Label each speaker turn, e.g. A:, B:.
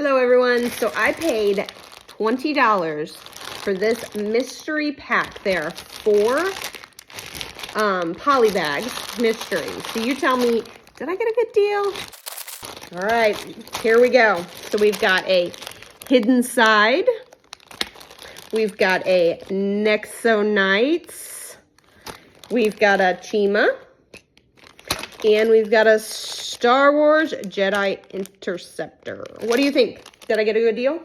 A: Hello everyone. So I paid $20 for this mystery pack. There are 4 poly bags, mystery. So you tell me, did I get a good deal? All right, here we go. So we've got a Hidden Side. We've got a Nexo Knights. We've got a Chima. And we've got a Star Wars Jedi Interceptor. What do you think? Did I get a good deal?